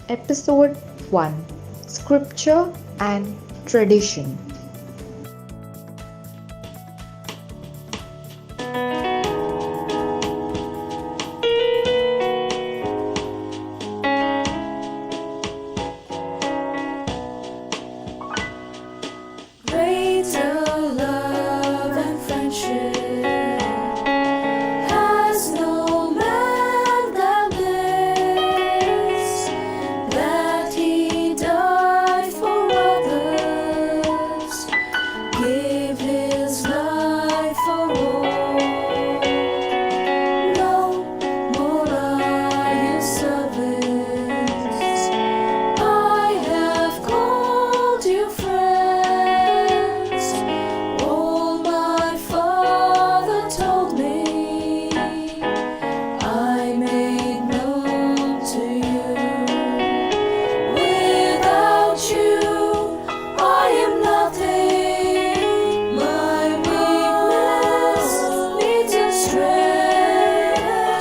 Episode 1: Scripture and Tradition. Greater love and friendship has no man than this, that He died for others, gave His life for all. No more are you servants, I have called you friends. All my Father told me, I made known to you. Without you, I am nothing. My weakness needs your strength.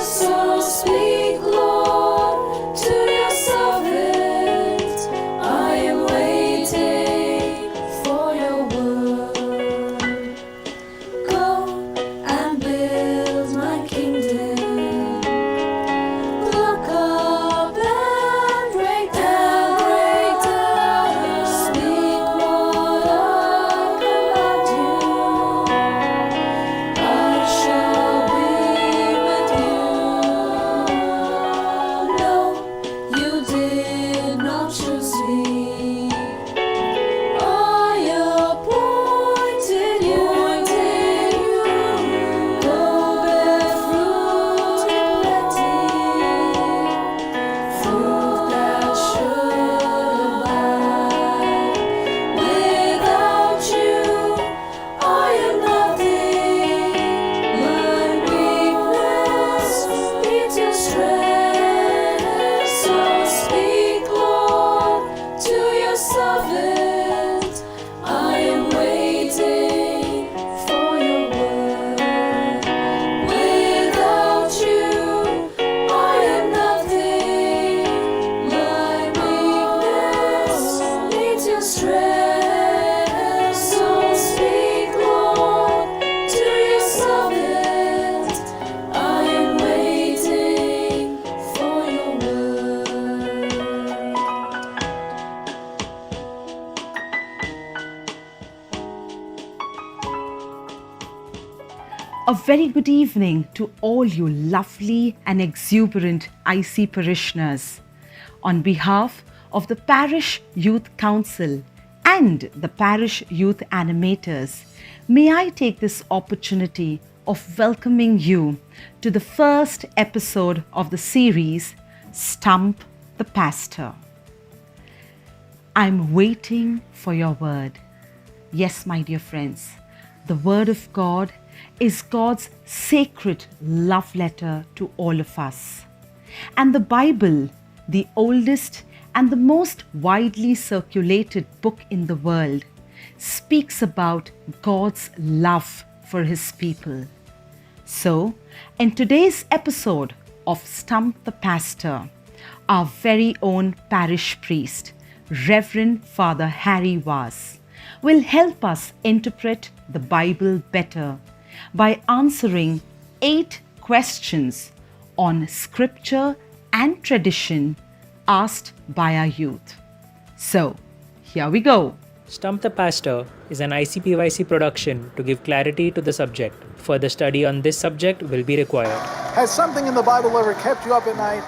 So speak, Lord, to your servant. I am waiting for your word. Go and build my kingdom. Look up and break down. Speak what I command you. I shall be with you. No, you did not choose me. I appointed you. Go bear fruit in plenty, fruit that should abide. Without you, I am nothing. My weakness needs your strength. So speak, Lord, to your servant. I am waiting for your word. Without you, I am nothing. My weakness needs your strength. So speak, Lord, to your servant. I am waiting for your word. A very good evening to all you lovely and exuberant IC parishioners. On behalf of the Parish Youth Council and the Parish Youth Animators, may I take this opportunity of welcoming you to the first episode of the series Stump the Pastor. I'm waiting for your word. Yes, my dear friends, the Word of God is God's sacred love letter to all of us. And the Bible, the oldest and the most widely circulated book in the world, speaks about God's love for His people. So, in today's episode of Stump the Pastor, our very own parish priest, Reverend Father Harry Vaz, will help us interpret the Bible better by answering 8 questions on scripture and tradition asked by our youth. So, here we go. Stump the Pastor is an ICPYC production to give clarity to the subject. Further study on this subject will be required. Has something in the Bible ever kept you up at night?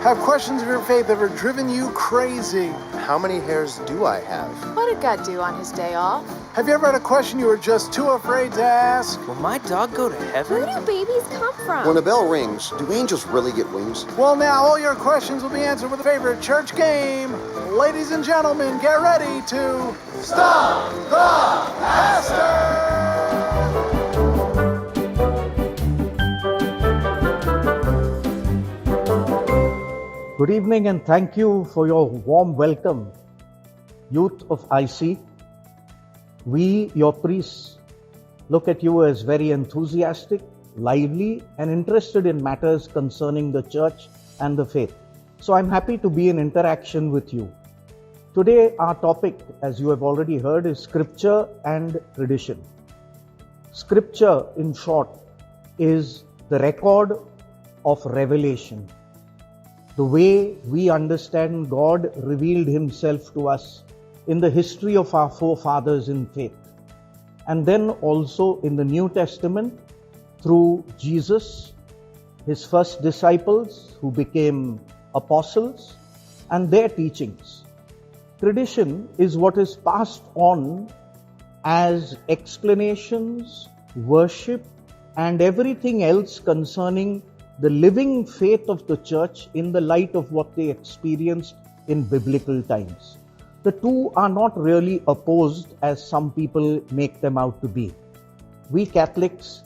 Have questions of your faith ever driven you crazy? How many hairs do I have? What did God do on his day off? Have you ever had a question you were just too afraid to ask? Will my dog go to heaven? Where do babies come from? When a bell rings, do angels really get wings? Well, now all your questions will be answered with a favorite church game. Ladies and gentlemen, get ready to Stump the Pastor! Good evening and thank you for your warm welcome, youth of IC. We, your priests, look at you as very enthusiastic, lively, and interested in matters concerning the church and the faith. So I'm happy to be in interaction with you. Today our topic, as you have already heard, is Scripture and Tradition. Scripture, in short, is the record of revelation. The way we understand God revealed Himself to us in the history of our forefathers in faith. And then also in the New Testament through Jesus, His first disciples who became apostles, and their teachings. Tradition is what is passed on as explanations, worship, and everything else concerning the living faith of the church in the light of what they experienced in biblical times. The two are not really opposed as some people make them out to be. We Catholics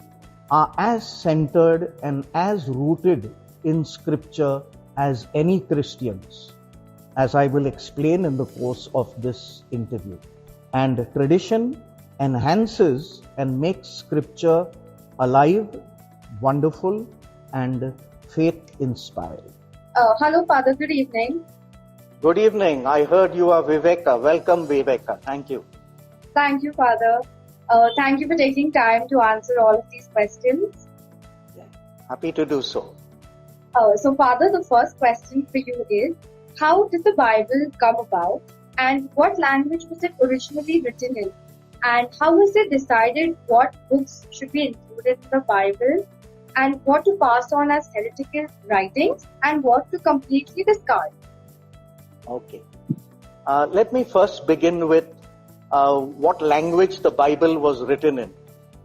are as centered and as rooted in Scripture as any Christians, as I will explain in the course of this interview. And tradition enhances and makes Scripture alive, wonderful, and faith-inspiring. Hello, Father. Good evening. Good evening. I heard you are Viveka. Welcome, Viveka. Thank you. Thank you, Father. Thank you for taking time to answer all of these questions. Happy to do so. So, Father, the first question for you is, how did the Bible come about, and what language was it originally written in? And how was it decided what books should be included in the Bible, and what to pass on as heretical writings, and what to completely discard? Okay. Let me first begin with what language the Bible was written in.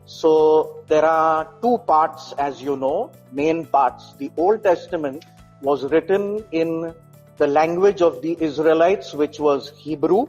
So there are two parts, as you know, main parts. The Old Testament was written in the language of the Israelites, which was Hebrew,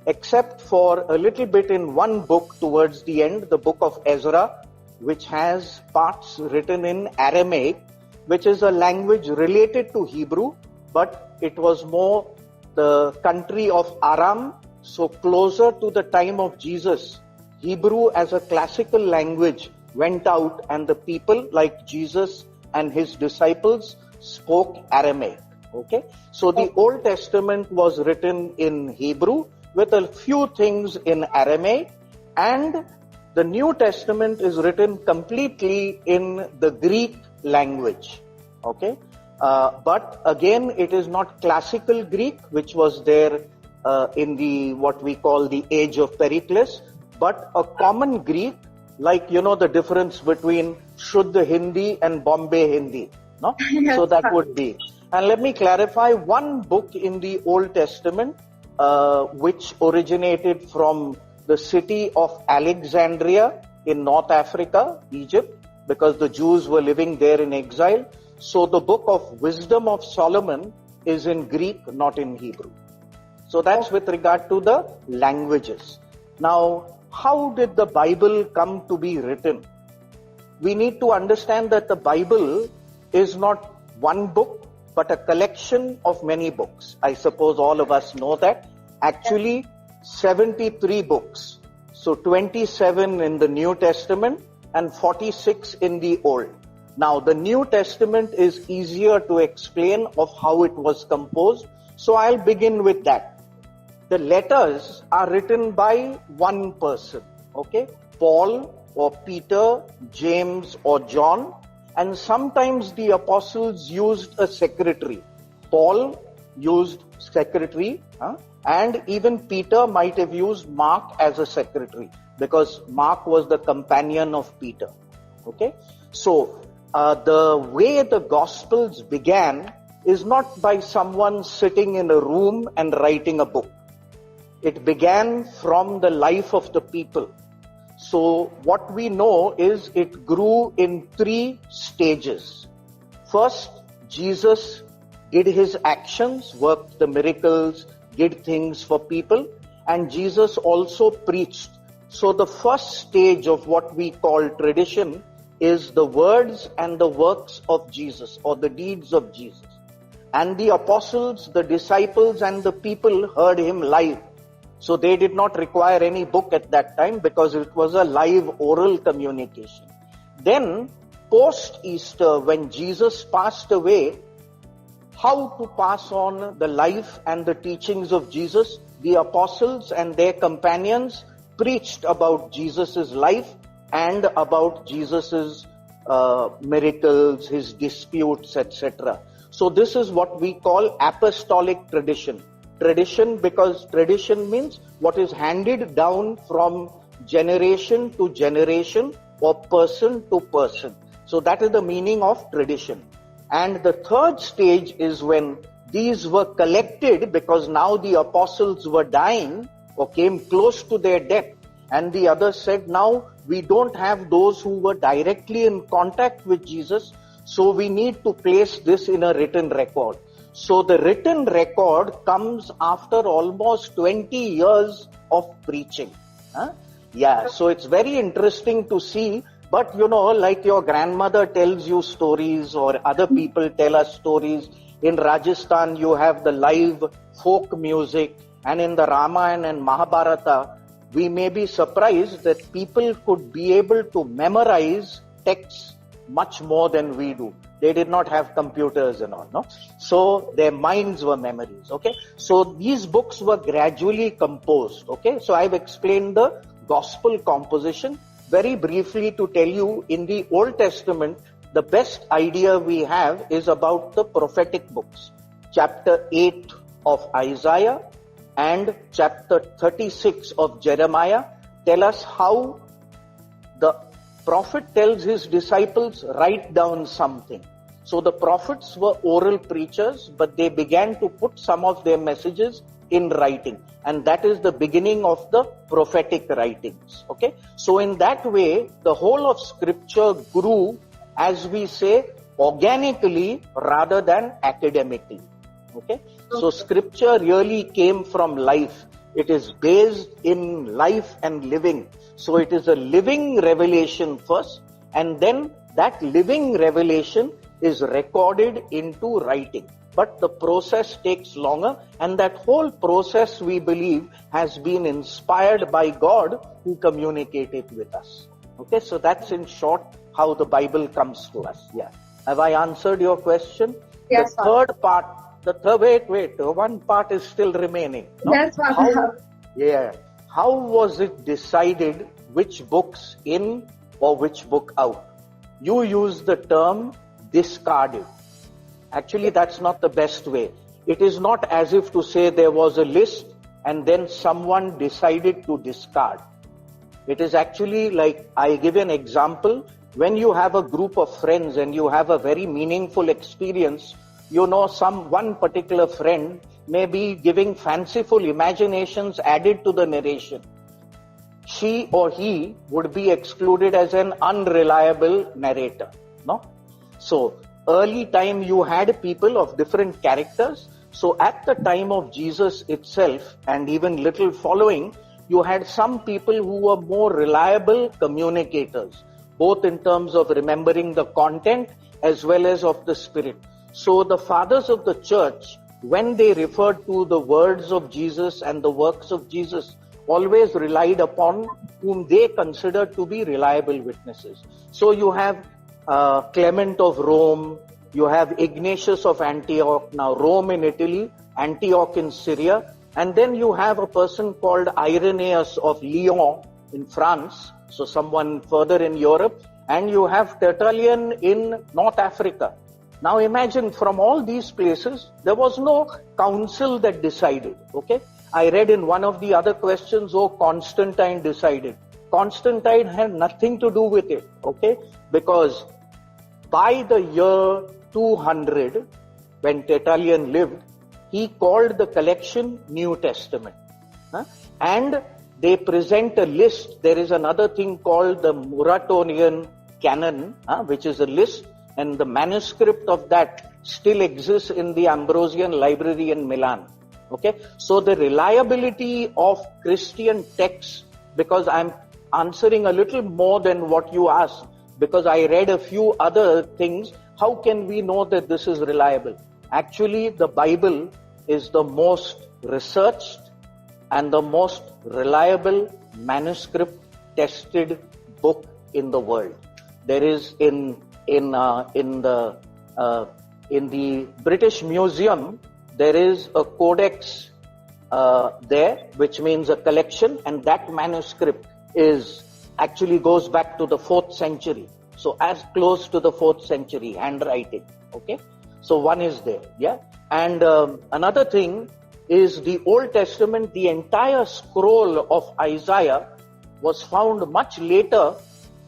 except for a little bit in one book towards the end, the book of Ezra, which has parts written in Aramaic, which is a language related to Hebrew, but it was more the country of Aram, so closer to the time of Jesus. Hebrew as a classical language went out, and the people like Jesus and his disciples spoke Aramaic. Okay, so the Old Testament was written in Hebrew with a few things in Aramaic, and the New Testament is written completely in the Greek language. Okay, but again, it is not classical Greek, which was there in the what we call the age of Pericles, but a common Greek, like the difference between Shuddha Hindi and Bombay Hindi. No, Yes, so that Father. would be. And let me clarify one book in the Old Testament, which originated from the city of Alexandria in North Africa, Egypt, because the Jews were living there in exile. So the book of Wisdom of Solomon is in Greek, not in Hebrew. So that's with regard to the languages. Now, how did the Bible come to be written? We need to understand that the Bible is not one book, but a collection of many books. I suppose all of us know that. Actually, 73 books. So 27 in the New Testament and 46 in the Old. Now, the New Testament is easier to explain of how it was composed. So I'll begin with that. The letters are written by one person. Okay? Paul or Peter, James or John. And sometimes the apostles used a secretary. Paul used secretary, and even Peter might have used Mark as a secretary, because Mark was the companion of Peter. Okay, so the way the Gospels began is not by someone sitting in a room and writing a book. It began from the life of the people. So what we know is it grew in 3 stages. First, Jesus did his actions, worked the miracles, did things for people, and Jesus also preached. So the first stage of what we call tradition is the words and the works of Jesus, or the deeds of Jesus. And the apostles, the disciples and the people heard him live. So they did not require any book at that time, because it was a live oral communication. Then, post-Easter, when Jesus passed away, how to pass on the life and the teachings of Jesus. The apostles and their companions preached about Jesus' life and about Jesus' miracles, his disputes, etc. So this is what we call apostolic tradition. Tradition, because tradition means what is handed down from generation to generation or person to person. So that is the meaning of tradition. And the third stage is when these were collected, because now the apostles were dying or came close to their death. And the others said, now we don't have those who were directly in contact with Jesus, so we need to place this in a written record. So the written record comes after almost 20 years of preaching. Yeah, so it's very interesting to see. But like your grandmother tells you stories or other people tell us stories. In Rajasthan, you have the live folk music, and in the Ramayana and Mahabharata, we may be surprised that people could be able to memorize texts much more than we do. They did not have computers and all, no? So their minds were memories, okay? So these books were gradually composed, okay? So I've explained the gospel composition. Very briefly to tell you, in the Old Testament, the best idea we have is about the prophetic books. Chapter 8 of Isaiah and chapter 36 of Jeremiah tell us how the prophet tells his disciples, write down something. So the prophets were oral preachers, but they began to put some of their messages in writing. And that is the beginning of the prophetic writings. Okay. So in that way, the whole of scripture grew, as we say, organically rather than academically. Okay. So scripture really came from life. It is based in life and living. So it is a living revelation first, and then that living revelation is recorded into writing. But the process takes longer, and that whole process, we believe, has been inspired by God, who communicated with us. Okay, so that's in short how the Bible comes to us. Yeah. Have I answered your question? Yes, the third part, wait, one part is still remaining. No? Yes, Father. Yeah. How was it decided which books in or which book out? You use the term discarded. Actually, that's not the best way. It is not as if to say there was a list and then someone decided to discard. It is actually like, I give an example. When you have a group of friends and you have a very meaningful experience, one particular friend may be giving fanciful imaginations added to the narration. She or he would be excluded as an unreliable narrator. No? So, early time you had people of different characters. So at the time of Jesus itself, and even little following, you had some people who were more reliable communicators, both in terms of remembering the content as well as of the spirit. So the fathers of the church, when they referred to the words of Jesus and the works of Jesus, always relied upon whom they considered to be reliable witnesses. So you have Clement of Rome, you have Ignatius of Antioch, now Rome in Italy, Antioch in Syria, and then you have a person called Irenaeus of Lyon in France, so someone further in Europe, and you have Tertullian in North Africa. Now imagine, from all these places, there was no council that decided, okay? I read in one of the other questions, Constantine decided. Constantine had nothing to do with it, okay? Because by the year 200, when Tertullian lived, he called the collection New Testament. And they present a list. There is another thing called the Muratorian Canon, which is a list, and the manuscript of that still exists in the Ambrosian Library in Milan. Okay, so the reliability of Christian texts, because I'm answering a little more than what you asked, because I read a few other things. How can we know that this is reliable? Actually, the Bible is the most researched and the most reliable manuscript tested book in the world. There is in the In the British Museum, there is a codex there, which means a collection, and that manuscript actually goes back to the 4th century. So as close to the 4th century handwriting. Okay, so one is there, yeah. And another thing is the Old Testament. The entire scroll of Isaiah was found much later,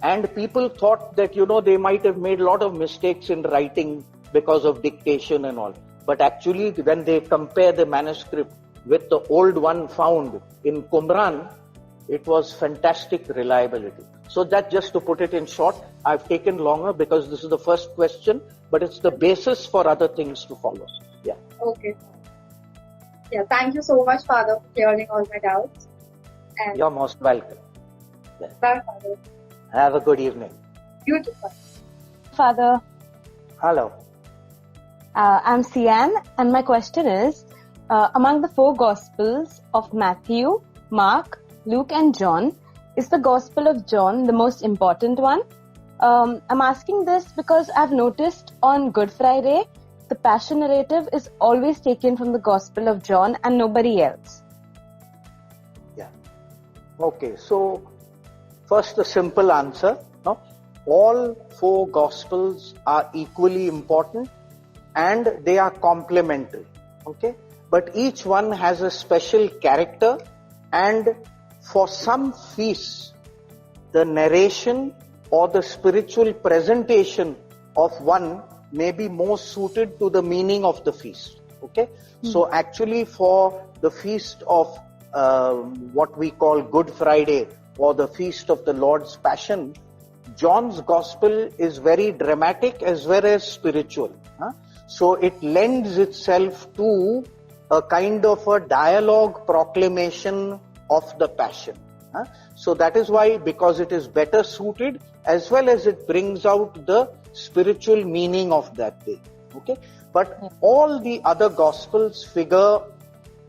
and people thought that they might have made a lot of mistakes in writing because of dictation and all. But actually, when they compare the manuscript with the old one found in Qumran, it was fantastic reliability. So that, just to put it in short, I've taken longer because this is the first question, but it's the basis for other things to follow. Yeah. Okay. Yeah, thank you so much, Father, for clearing all my doubts. And You're most welcome. Yeah. bye, Father. Have a good evening. You too, Father. Father, Hello. I'm Sian, and my question is, among the 4 Gospels of Matthew, Mark, Luke and John, is the Gospel of John the most important one? I'm asking this because I've noticed on Good Friday, the Passion narrative is always taken from the Gospel of John and nobody else. Yeah. Okay, so first a simple answer. No? All 4 Gospels are equally important and they are complementary. Okay, but each one has a special character, and for some feasts, the narration or the spiritual presentation of one may be more suited to the meaning of the feast. Okay, so actually for the feast of what we call Good Friday or the feast of the Lord's Passion, John's Gospel is very dramatic as well as spiritual. So it lends itself to a kind of a dialogue proclamation of the Passion. So that is why, because it is better suited, as well as it brings out the spiritual meaning of that day. Okay, but all the other Gospels figure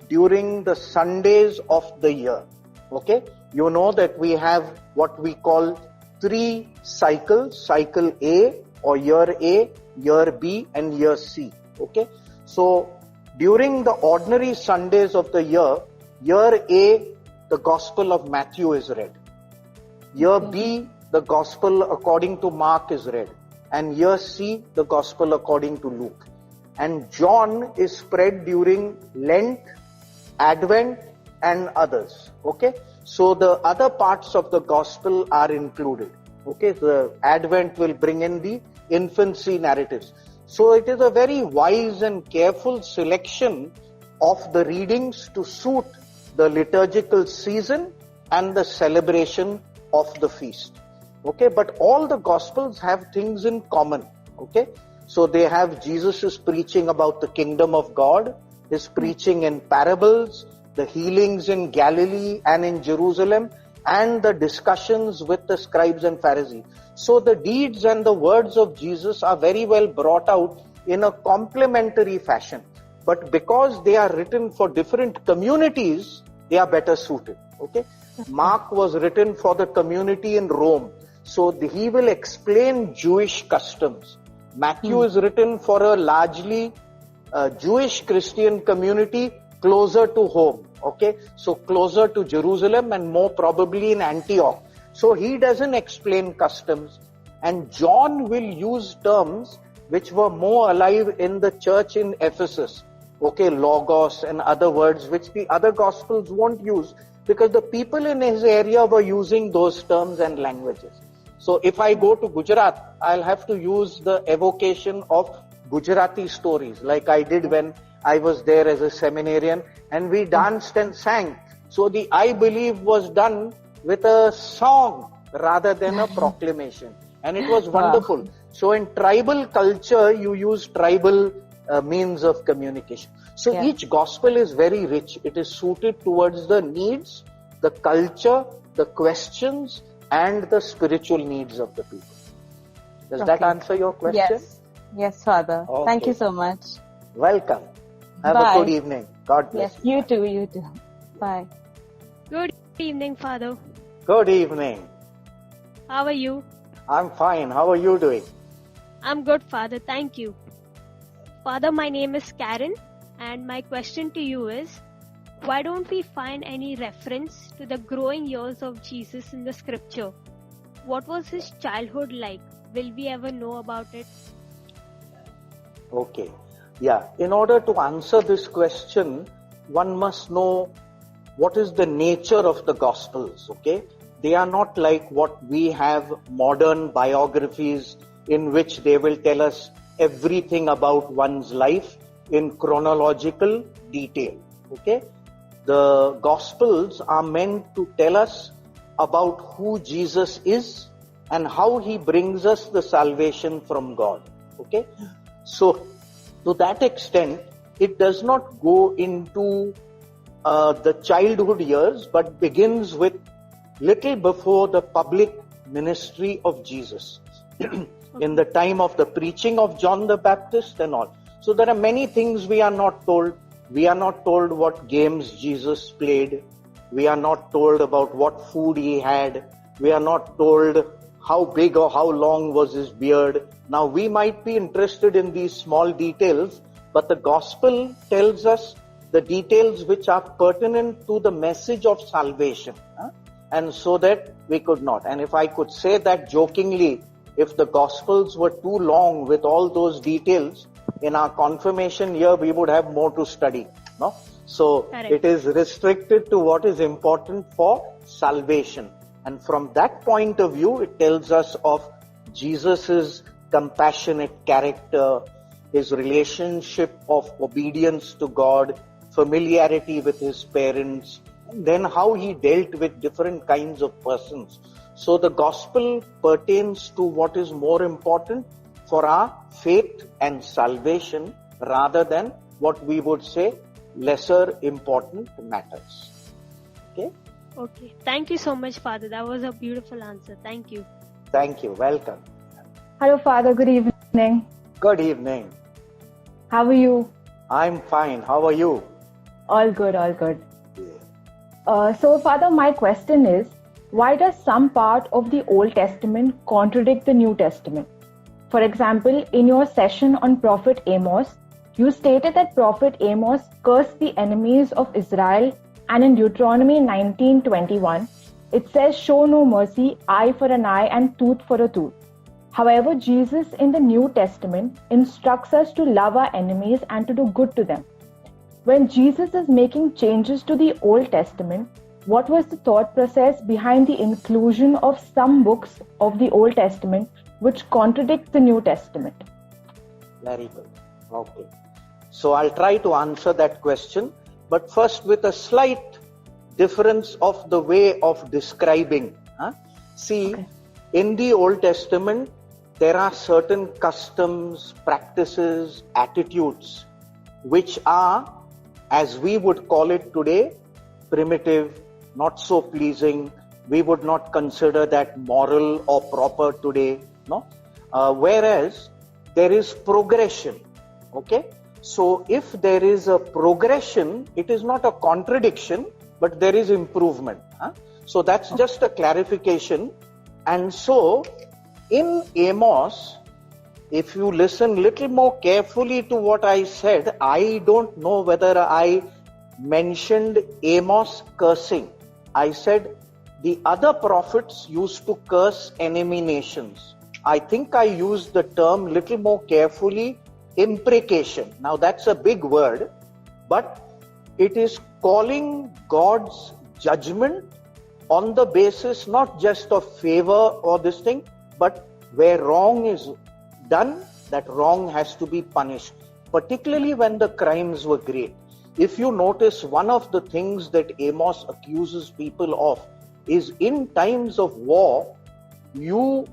during the Sundays of the year. Okay, you know that we have what we call 3 cycles: cycle A or year A, year B and year C. Okay, so during the ordinary Sundays of the year, year A, the Gospel of Matthew is read. Year B, the Gospel according to Mark is read. And year C, the Gospel according to Luke. And John is spread during Lent, Advent and others. Okay, so the other parts of the Gospel are included. Okay, the Advent will bring in the infancy narratives. So it is a very wise and careful selection of the readings to suit the liturgical season and the celebration of the feast. Okay, but all the Gospels have things in common. Okay, so they have Jesus' preaching about the kingdom of God, his preaching in parables, the healings in Galilee and in Jerusalem, and the discussions with the scribes and Pharisees. So the deeds and the words of Jesus are very well brought out in a complementary fashion. But because they are written for different communities, they are better suited. Okay, Mark was written for the community in Rome, so he will explain Jewish customs. Matthew is written for a largely Jewish Christian community closer to home. Okay, so closer to Jerusalem and more probably in Antioch. So he doesn't explain customs, and John will use terms which were more alive in the church in Ephesus. Okay, logos and other words which the other Gospels won't use, because the people in his area were using those terms and languages. So if I go to Gujarat, I'll have to use the evocation of Gujarati stories, like I did when I was there as a seminarian, and we danced and sang. So the I Believe was done with a song rather than a proclamation, and it was wonderful. So in tribal culture, you use tribal means of communication. So each Gospel is very rich. It is suited towards the needs, the culture, the questions and the spiritual needs of the people. Does that answer your question? Yes, Father. Okay. Thank you so much. Welcome. Have a good evening. God bless you. You too. Bye. Good evening, Father. Good evening. How are you? I'm fine. How are you doing? I'm good, Father. Thank you. Father, my name is Karen, and my question to you is, why don't we find any reference to the growing years of Jesus in the scripture? What was his childhood like? Will we ever know about it? Okay. Yeah. In order to answer this question, one must know what is the nature of the Gospels. Okay. They are not like what we have modern biographies in which they will tell us everything about one's life in chronological detail. Okay. The Gospels are meant to tell us about who Jesus is and how he brings us the salvation from God. Okay. So, to that extent, it does not go into the childhood years, but begins with little before the public ministry of Jesus. In the time of the preaching of John the Baptist and all. So there are many things we are not told. We are not told what games Jesus played. We are not told about what food he had. We are not told how big or how long was his beard. Now we might be interested in these small details, but the gospel tells us the details which are pertinent to the message of salvation. And so that we could not. And if I could say that jokingly, if the gospels were too long with all those details, in our confirmation year we would have more to study. No? So Correct. It is restricted to what is important for salvation. And from that point of view, it tells us of Jesus's compassionate character, his relationship of obedience to God, familiarity with his parents, and then how he dealt with different kinds of persons. So the gospel pertains to what is more important for our faith and salvation rather than what we would say lesser important matters. Okay? Okay. Thank you so much, Father. That was a beautiful answer. Thank you. Thank you. Welcome. Hello, Father. Good evening. Good evening. How are you? I'm fine. How are you? All good, all good. So, Father, my question is, why does some part of the Old Testament contradict the New Testament? For example, in your session on Prophet Amos, you stated that Prophet Amos cursed the enemies of Israel, and in Deuteronomy 19:21, it says, "Show no mercy, eye for an eye and tooth for a tooth." However, Jesus in the New Testament instructs us to love our enemies and to do good to them. When Jesus is making changes to the Old Testament, what was the thought process behind the inclusion of some books of the Old Testament which contradict the New Testament? Very good. Okay. So I'll try to answer that question, but first with a slight difference of the way of describing. See, in the Old Testament, there are certain customs, practices, attitudes, which are, as we would call it today, primitive, not so pleasing. We would not consider that moral or proper today. No? Whereas there is progression. Okay? So if there is a progression, it is not a contradiction, but there is improvement. So that's just a clarification. And so in Amos, if you listen little more carefully to what I said, I don't know whether I mentioned Amos cursing. I said the other prophets used to curse enemy nations. I think I used the term little more carefully, imprecation. Now that's a big word, but it is calling God's judgment on the basis not just of favor or this thing, but where wrong is done, that wrong has to be punished, particularly when the crimes were great. If you notice, one of the things that Amos accuses people of is in times of war, you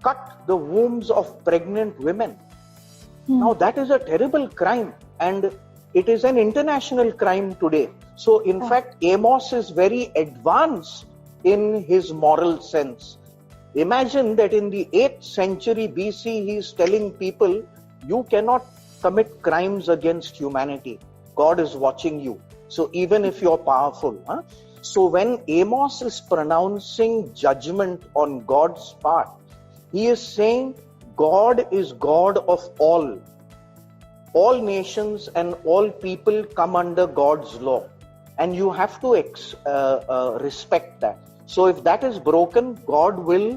cut the wombs of pregnant women. Now that is a terrible crime, and it is an international crime today. So in fact, Amos is very advanced in his moral sense. Imagine that in the 8th century BC, he is telling people, you cannot commit crimes against humanity. God is watching you. So even if you're powerful. So when Amos is pronouncing judgment on God's part, he is saying God is God of all. all nations and all people come under God's law, and you have to respect that. So if that is broken, God will,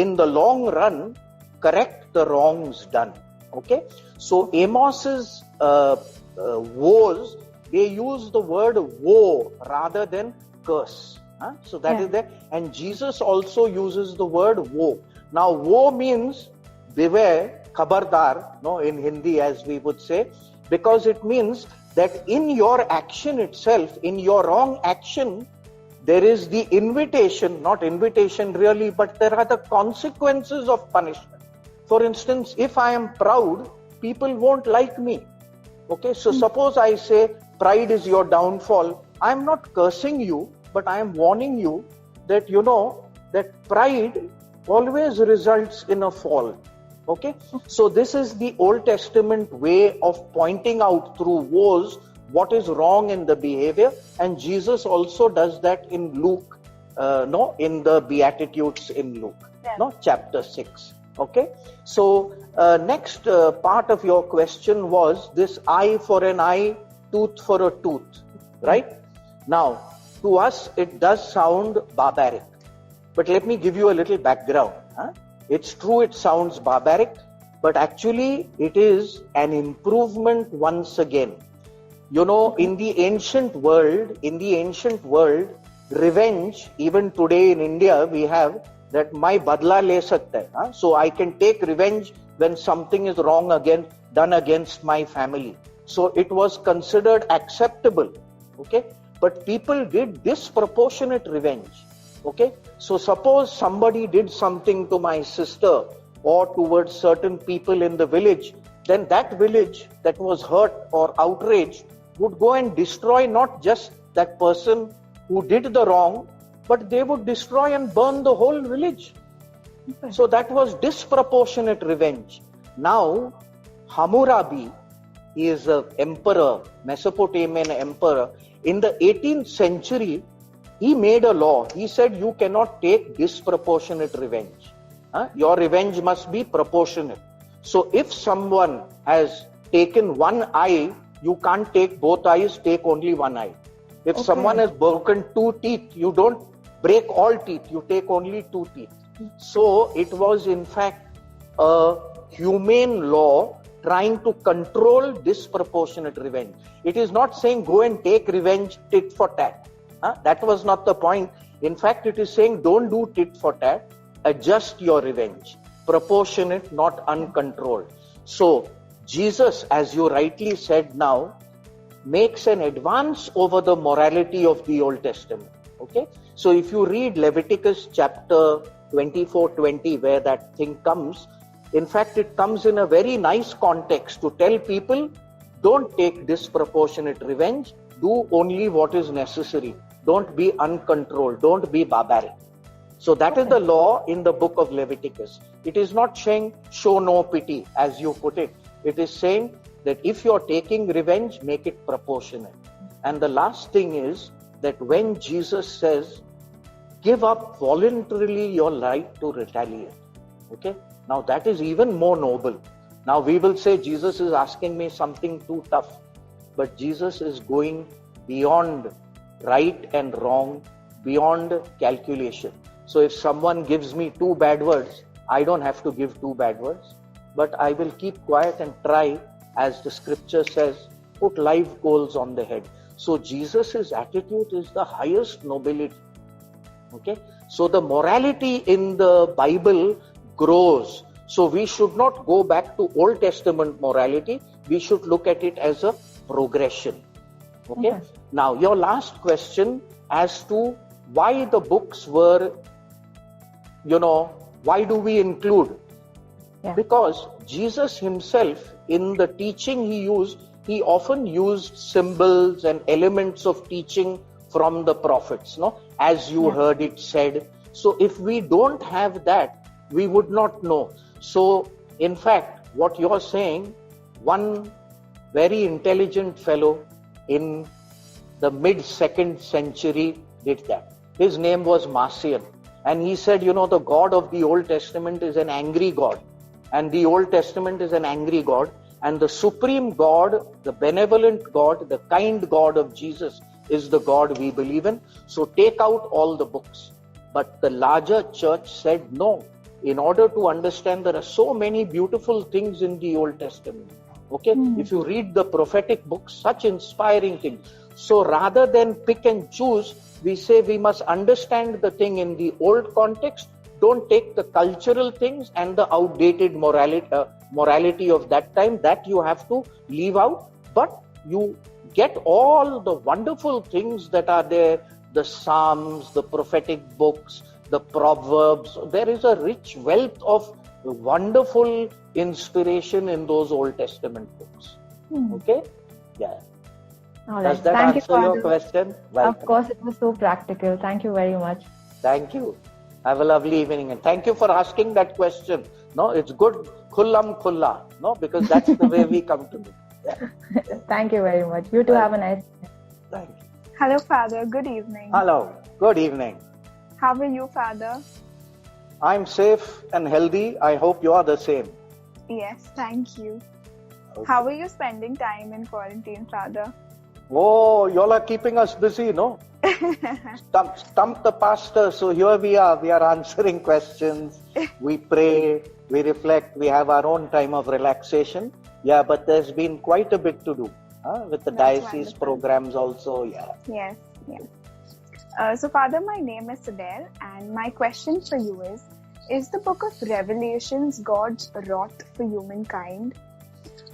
in the long run, correct the wrongs done. Okay? So Amos's woes, they use the word woe rather than curse. So that is there. And Jesus also uses the word woe. Now, woe means beware, khabardar, no, in Hindi as we would say, because it means that in your action itself, in your wrong action, there is the invitation, not invitation really, but there are the consequences of punishment. For instance, if I am proud, people won't like me. Okay, so suppose I say pride is your downfall. I am not cursing you, but I am warning you that that pride always results in a fall. Okay, so this is the Old Testament way of pointing out through woes what is wrong in the behavior, and Jesus also does that in Luke, in the Beatitudes in Luke, chapter 6. Okay, so next part of your question was this eye for an eye, tooth for a tooth, right? Now, to us it does sound barbaric, but let me give you a little background. It's true it sounds barbaric, but actually it is an improvement once again. In the ancient world, revenge, even today in India, we have that my badla le sakta hai. So I can take revenge when something is wrong done against my family. So it was considered acceptable. Okay, but people did disproportionate revenge. Okay, so suppose somebody did something to my sister or towards certain people in the village, then that village that was hurt or outraged would go and destroy not just that person who did the wrong, but they would destroy and burn the whole village. Okay. So that was disproportionate revenge. Now, Hammurabi is an emperor, Mesopotamian emperor. In the 18th century, he made a law. He said you cannot take disproportionate revenge. Your revenge must be proportionate. So if someone has taken one eye, you can't take both eyes, take only one eye. If someone has broken 2 teeth, you don't break all teeth, you take only 2 teeth. So it was in fact a humane law trying to control disproportionate revenge. It is not saying go and take revenge tit for tat. That was not the point. In fact, it is saying don't do tit for tat, adjust your revenge. Proportionate, not uncontrolled. So Jesus, as you rightly said now, makes an advance over the morality of the Old Testament. Okay? So if you read Leviticus chapter 24:20, where that thing comes, in fact, it comes in a very nice context to tell people, don't take disproportionate revenge, do only what is necessary. Don't be uncontrolled, don't be barbaric. So that is the law in the book of Leviticus. It is not saying show no pity, as you put it. It is saying that if you're taking revenge, make it proportionate. And the last thing is that when Jesus says, give up voluntarily your right to retaliate. Okay? Now that is even more noble. Now we will say Jesus is asking me something too tough. But Jesus is going beyond right and wrong, beyond calculation. So if someone gives me 2 bad words, I don't have to give 2 bad words. But I will keep quiet and try, as the scripture says, put live coals on the head. So Jesus' attitude is the highest nobility. Okay? So the morality in the Bible grows. So we should not go back to Old Testament morality. We should look at it as a progression. Okay? Now, your last question as to why the books were, why do we include? Because Jesus himself, in the teaching he often used symbols and elements of teaching from the prophets, as you heard it said. So if we don't have that, we would not know. So in fact, what you're saying, one very intelligent fellow in the mid-2nd century did that. His name was Marcion. And he said, the God of the Old Testament is an angry God. And the Old Testament is an angry God. And the supreme God, the benevolent God, the kind God of Jesus is the God we believe in. So take out all the books. But the larger church said no. In order to understand, there are so many beautiful things in the Old Testament. Okay, if you read the prophetic books, such inspiring things. So rather than pick and choose, we say we must understand the thing in the old context. Don't take the cultural things and the outdated morality of that time. That you have to leave out. But you get all the wonderful things that are there, the Psalms, the prophetic books, the Proverbs. There is a rich wealth of wonderful inspiration in those Old Testament books. Okay? Yeah. All Does right. that Thank you, answer your Father. question? Of Welcome. course, it was so practical. Thank you very much. Thank you. Have a lovely evening. And thank you for asking that question. No, it's good. Khullam khulla. No, because that's the way we come to do. Yeah. Thank you very much. You too have a nice day. Thank you. Hello, Father. Good evening. Hello. Good evening. How are you, Father? I'm safe and healthy. I hope you are the same. Yes, thank you. Okay. How are you spending time in quarantine, Father? Oh, y'all are keeping us busy, no? Stump the pastor. So here we are. We are answering questions. We pray. We reflect. We have our own time of relaxation. Yeah, but there's been quite a bit to do with the That's diocese wonderful. programs also. Yeah. Yes, yes. So, Father, my name is Adele, and my question for you is the book of Revelations God's wrath for humankind?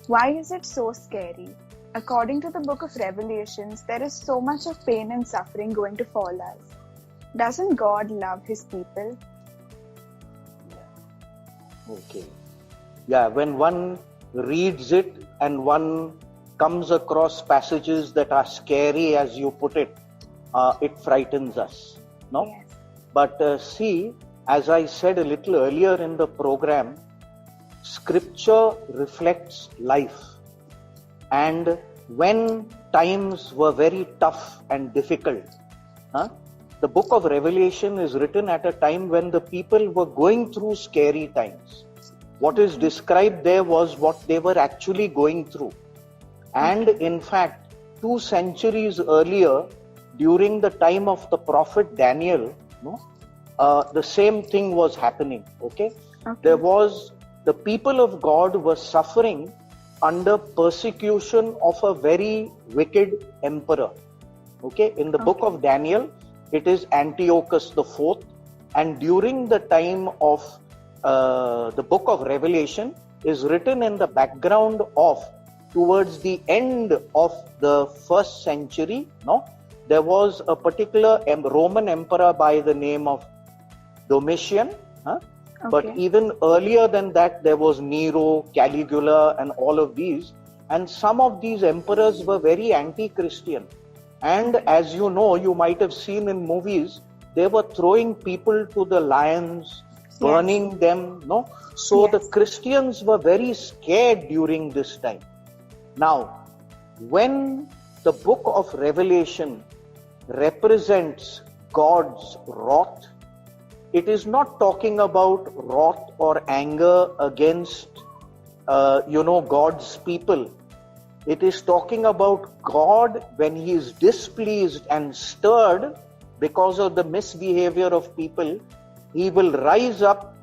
Why is it so scary? According to the book of Revelations, there is so much of pain and suffering going to fall us. Doesn't God love his people? Okay. Yeah, when one reads it and one comes across passages that are scary, as you put it, it frightens us. No? Yes. But see, as I said a little earlier in the program, Scripture reflects life. And when times were very tough and difficult, the book of Revelation is written at a time when the people were going through scary times. What is described there was what they were actually going through. And in fact, 2 centuries earlier, during the time of the prophet Daniel, the same thing was happening. Okay? There was, the people of God were suffering under persecution of a very wicked emperor. Okay? In the book of Daniel, it is Antiochus IV. And during the time of the book of Revelation is written in the background of, towards the end of the 1st century, there was a particular Roman emperor by the name of Domitian. But even earlier than that, there was Nero, Caligula, and all of these. And some of these emperors were very anti-Christian. And as you know, you might have seen in movies, they were throwing people to the lions, burning them. So the Christians were very scared during this time. Now, when the book of Revelation represents God's wrath, it is not talking about wrath or anger against, God's people. It is talking about God when he is displeased and stirred because of the misbehavior of people. He will rise up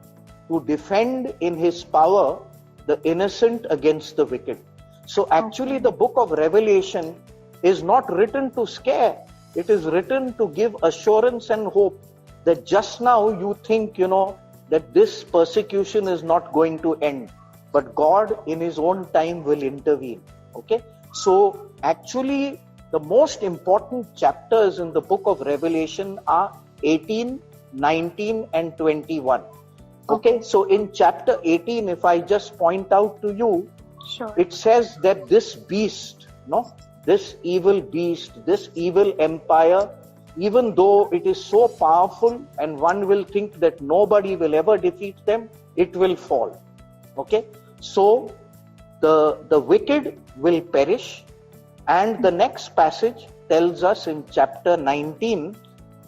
to defend in his power the innocent against the wicked. So actually the book of Revelation is not written to scare. It is written to give assurance and hope that just now you think, that this persecution is not going to end. But God in his own time will intervene. Okay? So actually the most important chapters in the book of Revelation are 18, 19 and 21. Okay? So in chapter 18, if I just point out to you, it says that this beast, this evil beast, this evil empire, even though it is so powerful and one will think that nobody will ever defeat them, it will fall. Okay? So the wicked will perish, and the next passage tells us in chapter 19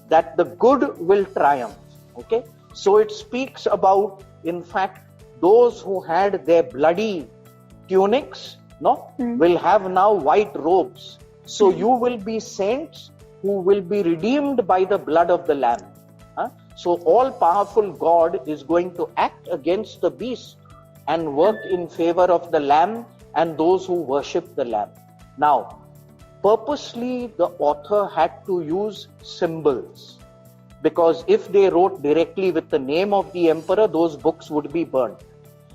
that the good will triumph. Okay? So it speaks about, in fact, those who had their bloody tunics, no, will have now white robes. So you will be saints who will be redeemed by the blood of the Lamb. So all-powerful God is going to act against the beast and work in favor of the Lamb and those who worship the Lamb. Now, purposely the author had to use symbols, because if they wrote directly with the name of the emperor, those books would be burned.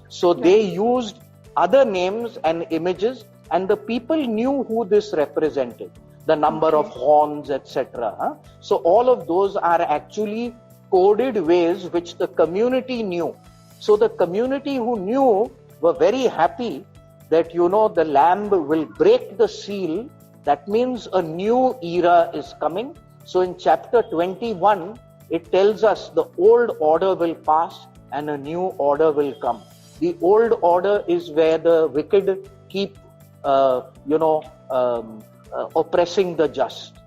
So they used other names and images, and the people knew who this represented, the number of horns, etc. So all of those are actually coded ways which the community knew. So the community who knew were very happy that, the Lamb will break the seal. That means a new era is coming. So in chapter 21, it tells us the old order will pass and a new order will come. The old order is where the wicked keep, oppressing the just.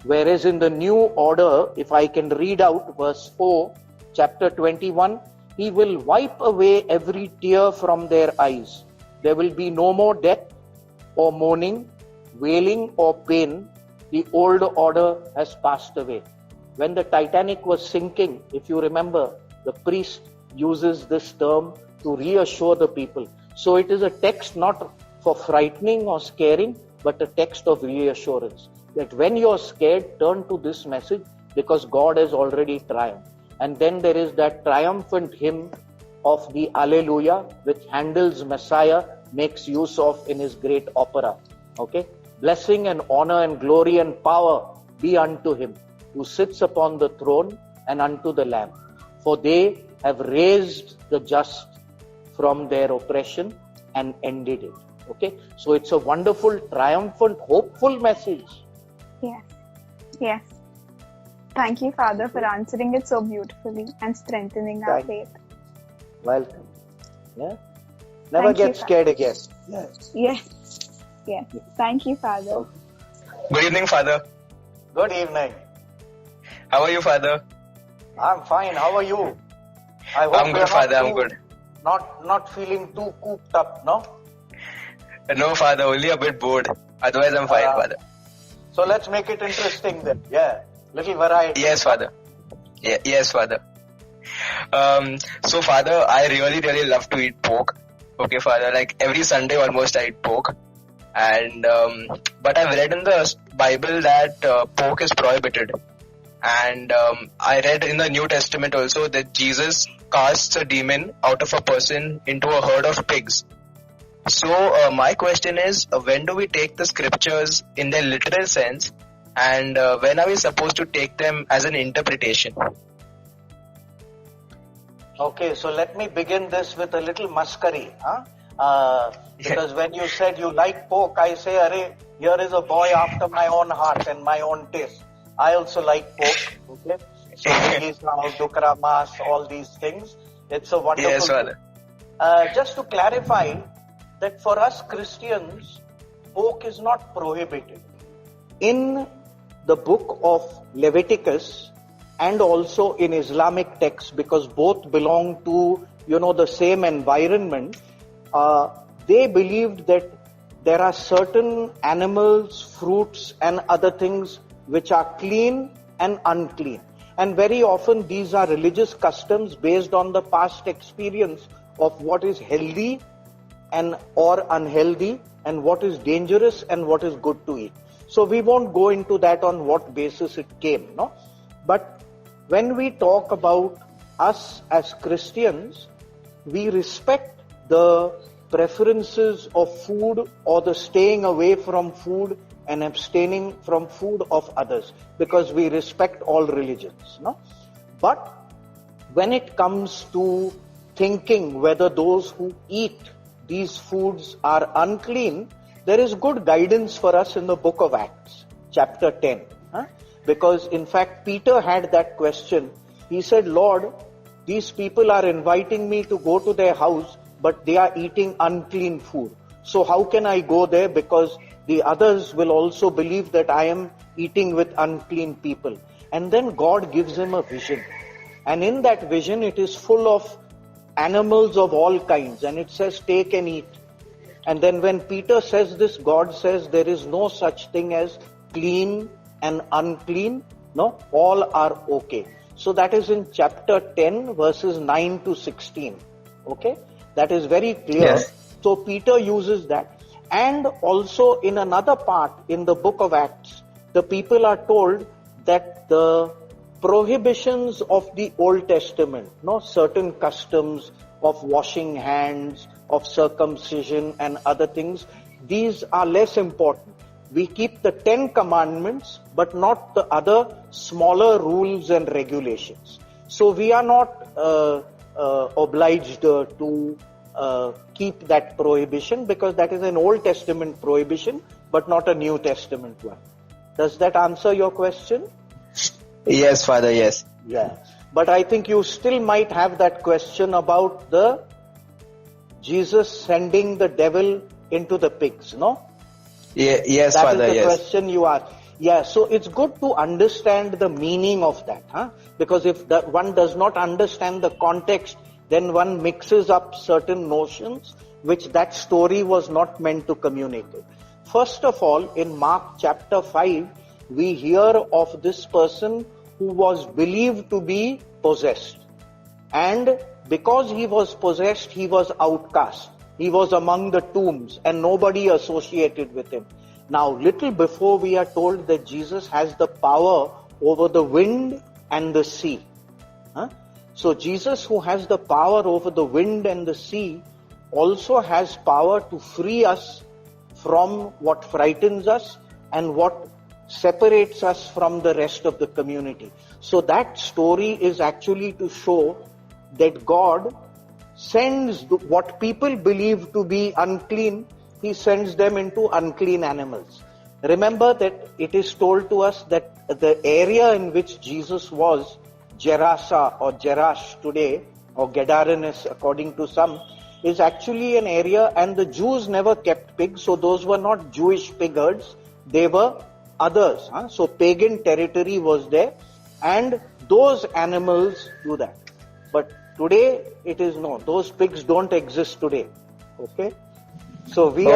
Whereas in the new order, if I can read out verse 4, chapter 21, He will wipe away every tear from their eyes. There will be no more death or mourning, wailing or pain. The old order has passed away. When the Titanic was sinking, if you remember, the priest uses this term to reassure the people. So it is a text not for frightening or scaring, but a text of reassurance. That when you're scared, turn to this message because God has already triumphed. And then there is that triumphant hymn of the Alleluia, which Handel's Messiah makes use of in his great opera. Okay? Blessing and honor and glory and power be unto him who sits upon the throne and unto the Lamb. For they have raised the just from their oppression and ended it. Okay? So it's a wonderful, triumphant, hopeful message. Yes. Yes. Thank you, Father, for answering it so beautifully and strengthening our faith. Welcome. Yeah. Never get scared again. Yes. Yes. Thank you, Father. Good evening, Father. Good evening. How are you, Father? I'm fine. How are you? I hope I'm good, Father. I'm good. Not feeling too cooped up, no? No, Father. Only a bit bored. Otherwise, I'm fine, Father. So let's make it interesting then. Yeah. Little variety. Yes, Father. Yes, Father. So, Father, I really love to eat pork. Okay, Father. Like every Sunday almost I eat pork. And but I've read in the Bible that pork is prohibited. And I read in the New Testament also that Jesus casts a demon out of a person into a herd of pigs. So my question is, when do we take the scriptures in their literal sense, and when are we supposed to take them as an interpretation? Okay, so let me begin this with a little mascari. Because when you said you like pork, I say, Arey, here is a boy after my own heart and my own taste. I also like pork. Okay, so dukra mas, all these things. It's a wonderful. Yes, Father. Just to clarify that for us Christians, pork is not prohibited. In the book of Leviticus and also in Islamic texts, because both belong to, the same environment, they believed that there are certain animals, fruits and other things which are clean and unclean. And very often these are religious customs based on the past experience of what is healthy and or unhealthy and what is dangerous and what is good to eat. So we won't go into that on what basis it came, no? But when we talk about us as Christians, we respect the preferences of food or the staying away from food and abstaining from food of others, because we respect all religions, no? But when it comes to thinking whether those who eat these foods are unclean, there is good guidance for us in the book of Acts, chapter 10. Because in fact, Peter had that question. He said, Lord, these people are inviting me to go to their house, but they are eating unclean food. So how can I go there? Because the others will also believe that I am eating with unclean people. And then God gives him a vision. And in that vision, it is full of animals of all kinds. And it says, take and eat. And then when Peter says this, God says there is no such thing as clean and unclean. No, all are okay. So that is in chapter 10 verses 9 to 16. Okay, that is very clear. Yes. So Peter uses that. And also in another part in the book of Acts, the people are told that the prohibitions of the Old Testament, no, certain customs of washing hands, of circumcision and other things, these are less important. We keep the 10 commandments, but not the other smaller rules and regulations. So we are not obliged to keep that prohibition, because that is an Old Testament prohibition, but not a New Testament one. Does that answer your question? Yes, Father, yes. Yeah. But I think you still might have that question about the Jesus sending the devil into the pigs, no? Yes, that Father, is the yes. question you ask. Yeah, so it's good to understand the meaning of that, huh? Because if one does not understand the context, then one mixes up certain notions which that story was not meant to communicate. First of all, in Mark chapter 5, we hear of this person who was believed to be possessed. And because he was possessed, he was outcast. He was among the tombs and nobody associated with him. Now, little before, we are told that Jesus has the power over the wind and the sea. Huh? So Jesus, who has the power over the wind and the sea, also has power to free us from what frightens us and what separates us from the rest of the community. So that story is actually to show that God sends what people believe to be unclean, He sends them into unclean animals. Remember that it is told to us that the area in which Jesus was, Gerasa or Jerash today, or Gadarenes according to some, is actually an area, and the Jews never kept pigs, so those were not Jewish pig herds, they were others. So pagan territory was there, and those animals do that. But today it is no, those pigs don't exist today. Okay? So we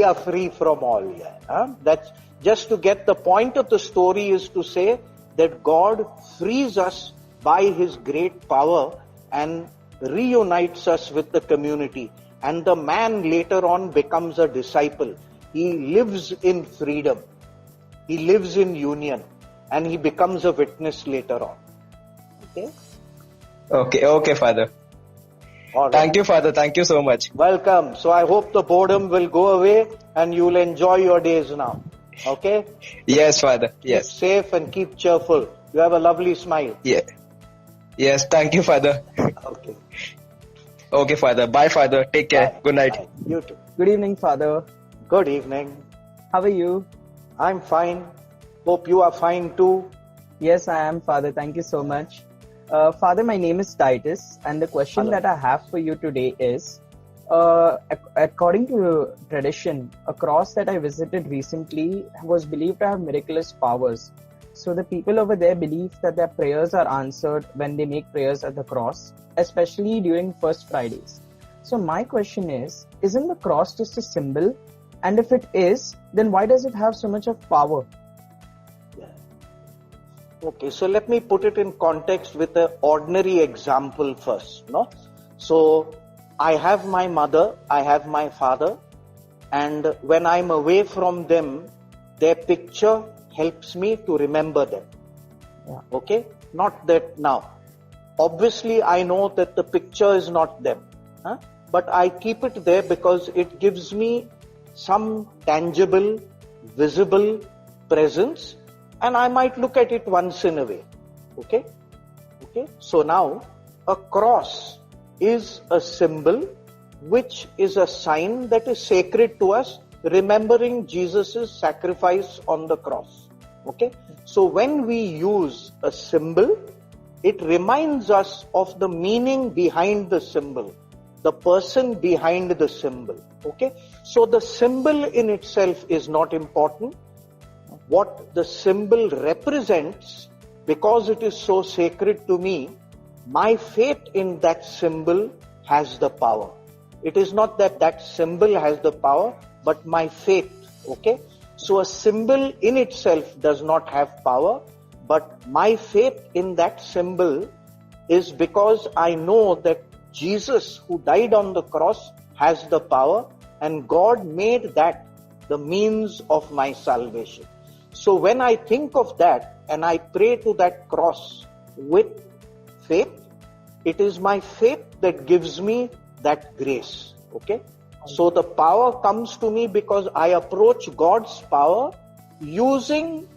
are free from all. Yeah. That's just to get the point of the story, is to say that God frees us by His great power and reunites us with the community. And the man later on becomes a disciple. He lives in freedom. He lives in union. And he becomes a witness later on. Okay? Okay, Father. All right. Thank you, Father. Thank you so much. Welcome. So I hope the boredom will go away and you will enjoy your days now. Okay? Yes, Father. Yes. Keep safe and keep cheerful. You have a lovely smile. Yeah. Yes, thank you, Father. Okay. Okay, Father. Bye, Father. Take care. Bye. Good night. Bye. You too. Good evening, Father. Good evening. How are you? I'm fine. Hope you are fine too. Yes, I am, Father. Thank you so much. Father, my name is Titus, and the question that I have for you today is, according to tradition, a cross that I visited recently was believed to have miraculous powers. So the people over there believe that their prayers are answered when they make prayers at the cross, especially during First Fridays. So my question is, isn't the cross just a symbol? And if it is, then why does it have so much of power? Okay, so let me put it in context with an ordinary example first. No, so I have my mother, I have my father, and when I'm away from them, their picture helps me to remember them. Yeah. Okay, not that now. Obviously, I know that the picture is not them, but I keep it there because it gives me some tangible, visible presence. And I might look at it once in a way. Okay? So now, a cross is a symbol which is a sign that is sacred to us, remembering Jesus' sacrifice on the cross. Okay? So when we use a symbol, it reminds us of the meaning behind the symbol, the person behind the symbol. Okay? So the symbol in itself is not important. What the symbol represents, because it is so sacred to me, my faith in that symbol has the power. It is not that that symbol has the power, but my faith. Okay? So a symbol in itself does not have power, but my faith in that symbol is because I know that Jesus, who died on the cross, has the power, and God made that the means of my salvation. So when I think of that and I pray to that cross with faith, it is my faith that gives me that grace. Okay? So the power comes to me because I approach God's power using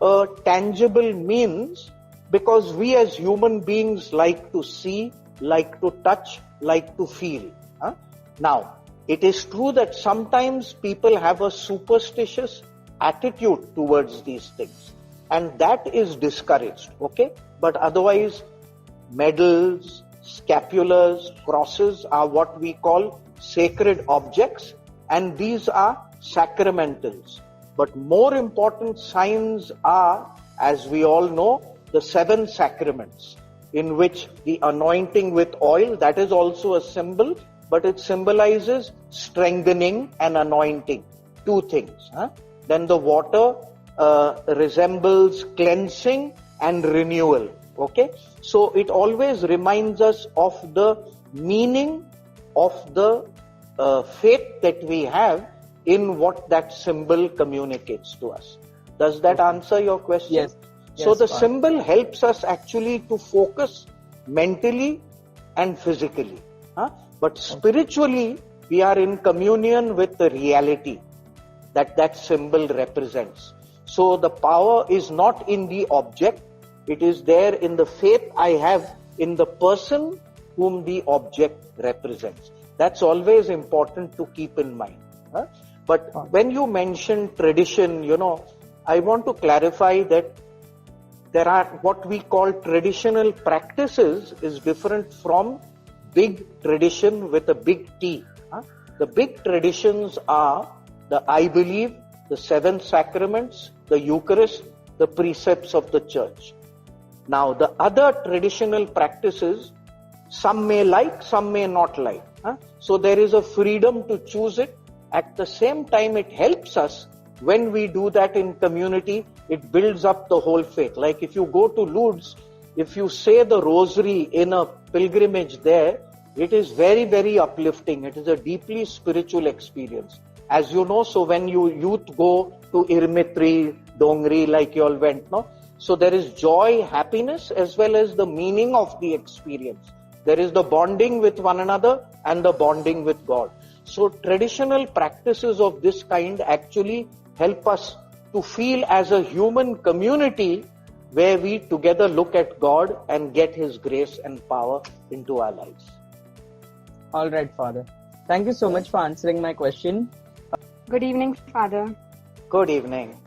a tangible means, because we as human beings like to see, like to touch, like to feel. Now, it is true that sometimes people have a superstitious attitude towards these things, and that is discouraged. Okay? But otherwise, medals, scapulars, crosses are what we call sacred objects, and these are sacramentals. But more important signs are, as we all know, the 7 sacraments, in which the anointing with oil, that is also a symbol, but it symbolizes strengthening and anointing, 2 things. Then the water resembles cleansing and renewal. Okay? So it always reminds us of the meaning of the faith that we have in what that symbol communicates to us. Does that answer your question? Yes. So the symbol helps us actually to focus mentally and physically. But spiritually, we are in communion with the reality that that symbol represents. So the power is not in the object, it is there in the faith I have in the person whom the object represents. That's always important to keep in mind. But when you mention tradition, I want to clarify that there are what we call traditional practices is different from big tradition with a big T. The big traditions are I believe, the 7 sacraments, the Eucharist, the precepts of the church. Now, the other traditional practices, some may like, some may not like. So there is a freedom to choose it. At the same time, it helps us when we do that in community. It builds up the whole faith. Like if you go to Lourdes, if you say the rosary in a pilgrimage there, it is very, very uplifting. It is a deeply spiritual experience. As you know, so when youth go to Irmitri, Dongri, like you all went, no? So there is joy, happiness, as well as the meaning of the experience. There is the bonding with one another and the bonding with God. So traditional practices of this kind actually help us to feel as a human community where we together look at God and get His grace and power into our lives. All right, Father. Thank you so much for answering my question. Good evening, Father. Good evening.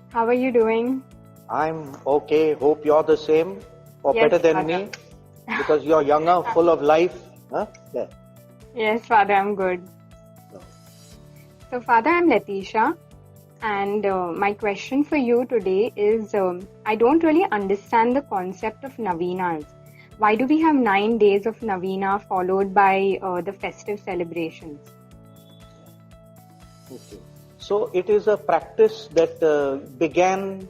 How are you doing? I'm okay. Hope you're the same or Yes, better than Father. me, because you're younger, full of life. Yeah. Yes, Father, I'm good. So, Father, I'm Letitia, and my question for you today is, I don't really understand the concept of Navenas. Why do we have 9 days of Navena followed by the festive celebrations? Okay. So it is a practice that began,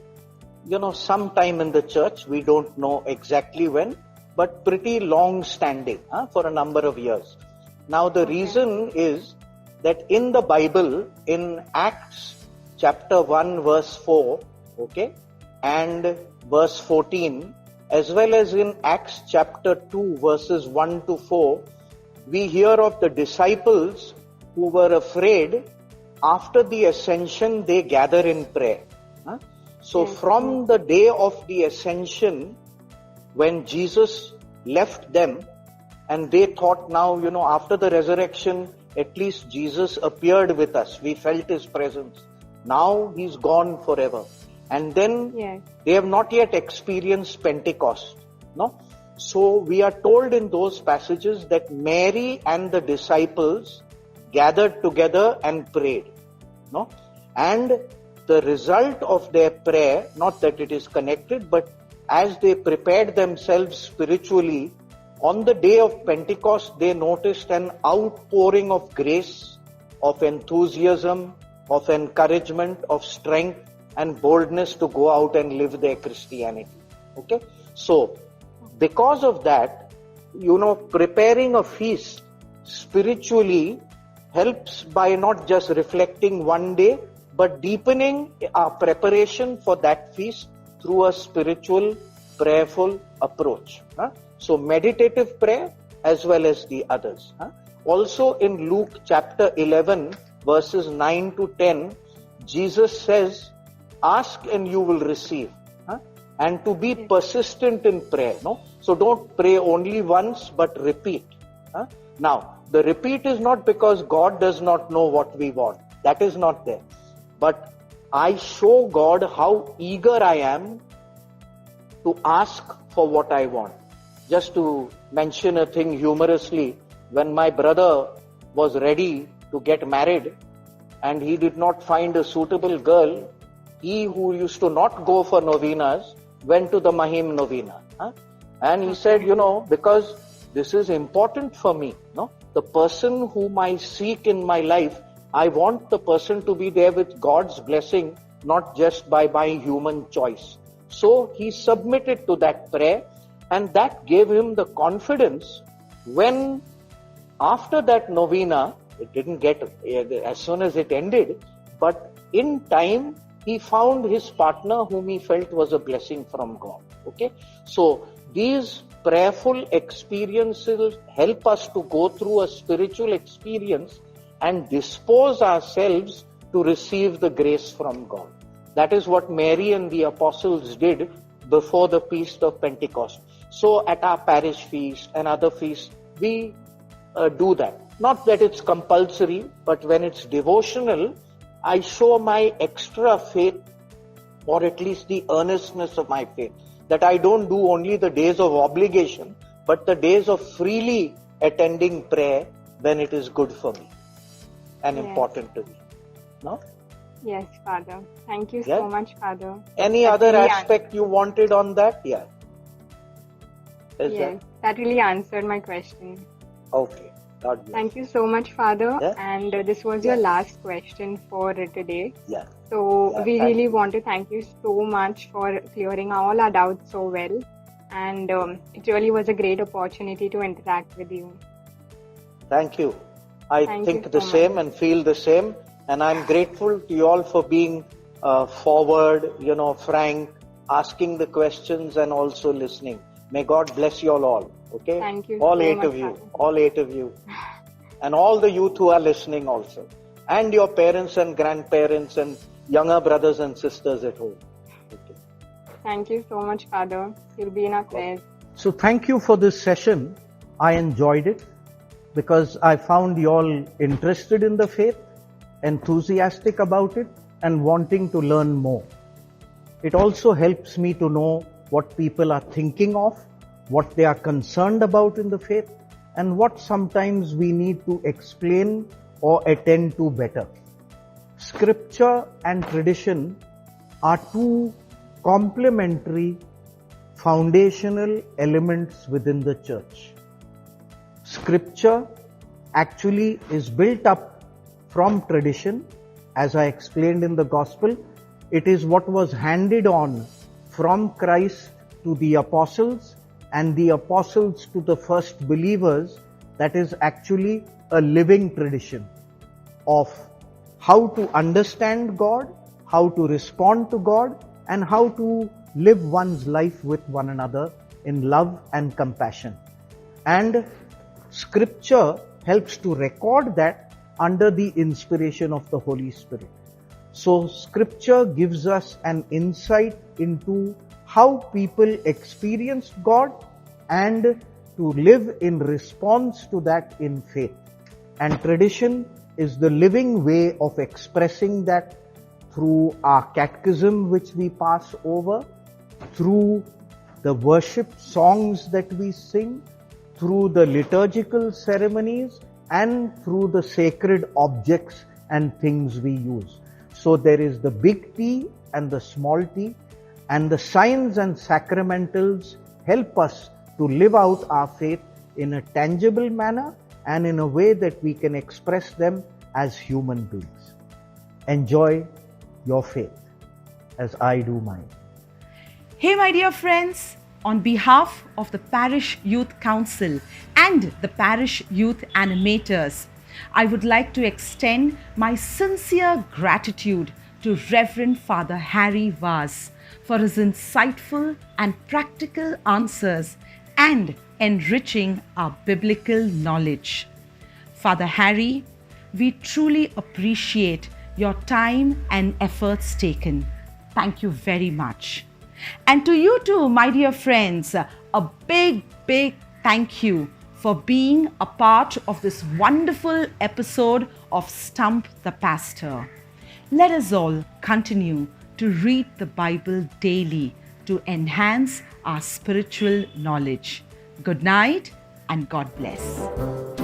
sometime in the church. We don't know exactly when, but pretty long standing for a number of years. Now the reason is that in the Bible, in Acts chapter 1 verse 4, okay, and verse 14, as well as in Acts chapter 2 verses 1 to 4, we hear of the disciples who were afraid. After the ascension, they gather in prayer. So from the day of the ascension, when Jesus left them, and they thought now, after the resurrection, at least Jesus appeared with us. We felt His presence. Now He's gone forever. And then they have not yet experienced Pentecost. No? So we are told in those passages that Mary and the disciples gathered together and prayed. No? And the result of their prayer, not that it is connected, but as they prepared themselves spiritually, On the day of Pentecost, they noticed an outpouring of grace, of enthusiasm, of encouragement, of strength and boldness to go out and live their Christianity. Okay? So, because of that, preparing a feast spiritually helps by not just reflecting one day, but deepening our preparation for that feast through a spiritual, prayerful approach. So meditative prayer as well as the others. Also in Luke chapter 11 verses 9 to 10, Jesus says, ask and you will receive. And to be persistent in prayer. So don't pray only once but repeat. Now, the repeat is not because God does not know what we want. That is not there. But I show God how eager I am to ask for what I want. Just to mention a thing humorously, when my brother was ready to get married and he did not find a suitable girl, he who used to not go for novenas went to the Mahim novena. And he said, because this is important for me. The person whom I seek in my life, I want the person to be there with God's blessing, not just by my human choice. So he submitted to that prayer, and that gave him the confidence when after that novena, it didn't get as soon as it ended, but in time he found his partner whom he felt was a blessing from God. Okay, so these prayerful experiences help us to go through a spiritual experience and dispose ourselves to receive the grace from God. That is what Mary and the apostles did before the feast of Pentecost. So at our parish feast and other feasts, we do that. Not that it's compulsory, but when it's devotional, I show my extra faith, or at least the earnestness of my faith, that I don't do only the days of obligation, but the days of freely attending prayer when it is good for me and important to me. No? Yes, Father. Thank you so much, Father. Any other aspect you wanted on that? Yeah. Yes, that really answered my question. Okay. God bless. Thank you so much, Father. And this was your last question for today. Yeah. So we really want to thank you so much for clearing all our doubts so well. And it really was a great opportunity to interact with you. Thank you. I think the same and feel the same. And I'm grateful to you all for being forward, frank, asking the questions and also listening. May God bless you all. Okay? Thank you. All so eight much, of you. Father. All 8 of you. And all the youth who are listening also. And your parents and grandparents and younger brothers and sisters at home. Okay. Thank you so much, Father. You'll be in our prayers. So thank you for this session. I enjoyed it because I found you all interested in the faith, enthusiastic about it, and wanting to learn more. It also helps me to know what people are thinking of, what they are concerned about in the faith, and what sometimes we need to explain or attend to better. Scripture and tradition are two complementary foundational elements within the church. Scripture actually is built up from tradition. As I explained in the gospel, it is what was handed on from Christ to the apostles and the apostles to the first believers. That is actually a living tradition of how to understand God, how to respond to God, and how to live one's life with one another in love and compassion. And Scripture helps to record that under the inspiration of the Holy Spirit. So Scripture gives us an insight into how people experienced God and to live in response to that in faith. And tradition is the living way of expressing that through our catechism which we pass over, through the worship songs that we sing, through the liturgical ceremonies, and through the sacred objects and things we use. So there is the big T and the small t, and the signs and sacramentals help us to live out our faith in a tangible manner and in a way that we can express them as human beings. Enjoy your faith as I do mine. Hey, my dear friends, on behalf of the Parish Youth Council and the Parish Youth Animators, I would like to extend my sincere gratitude to Reverend Father Harry Vaz for his insightful and practical answers and enriching our biblical knowledge. Father Harry, we truly appreciate your time and efforts taken. Thank you very much. And to you too, my dear friends, a big thank you for being a part of this wonderful episode of Stump the Pastor. Let us all continue to read the Bible daily to enhance our spiritual knowledge. Good night and God bless.